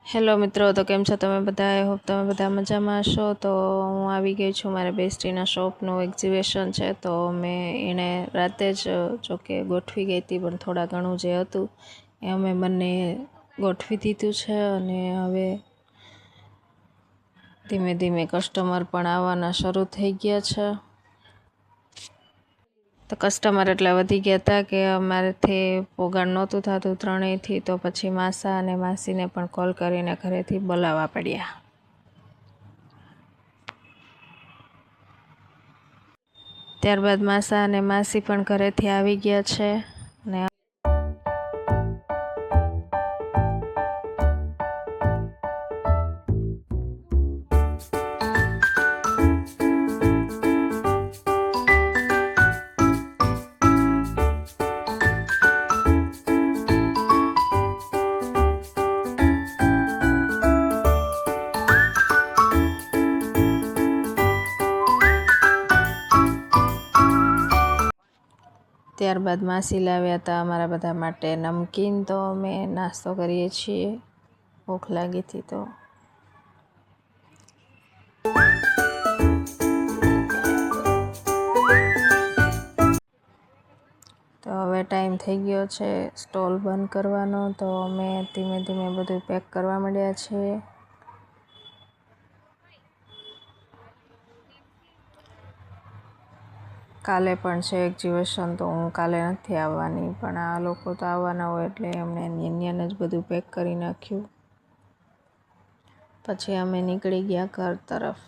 Hello મિત્રો, તો કેમ છો તમે બધા? આઈ હોપ તમે બધા મજામાં હશો. તો હું આવી ગઈ છું, મારા બેસ્ટીના શોપનું એક્ઝિબિશન છે. તો મેં એને રાતે જ જોકે ગોઠવી ગઈ હતી, પણ થોડા ઘણું જે હતું એ અમે બંને ગોઠવી દીધું છે. અને હવે ધીમે ધીમે કસ્ટમર પણ આવવાના શરૂ થઈ ગયા છે. તો કસ્ટમર એટલા વધી ગયા હતા કે અમારેથી પોગાણ નહોતું થતું ત્રણેયથી. તો પછી માસા અને માસીને પણ કોલ કરીને ઘરેથી બોલાવવા પડ્યા. ત્યારબાદ માસા અને માસી પણ ઘરેથી આવી ગયા છે. ને ત્યારબાદ માસી લાવ્યા હતા અમારા બધા માટે નમકીન. તો અમે નાસ્તો કરીએ છીએ, ભૂખ લાગી હતી તો. તો હવે ટાઈમ થઈ ગયો છે સ્ટોલ બંધ કરવાનો. તો અમે ધીમે ધીમે બધું પેક કરવા માંડ્યા છીએ. કાલે પણ છે એક્ઝિબિશન, તો હું કાલે નથી આવવાની, પણ આ લોકો તો આવવાના હોય એટલે એમણે અહીંયા જ બધું પેક કરી નાખ્યું. પછી અમે નીકળી ગયા ઘર તરફ.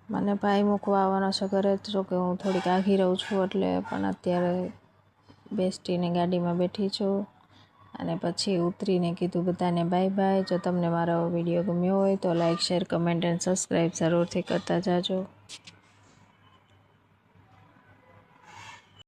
મને ભાઈ મૂકવા આવવાનો છે ઘરે, જો કે હું થોડીક આઘી રહું છું એટલે. પણ અત્યારે બેસ્ટીને ગાડીમાં બેઠી છું અને પછી ઉતરીને કીધું બધાને બાય બાય. જો તમને મારો વિડીયો ગમ્યો હોય તો like, share, comment and subscribe જરૂરથી કરતા જાજો.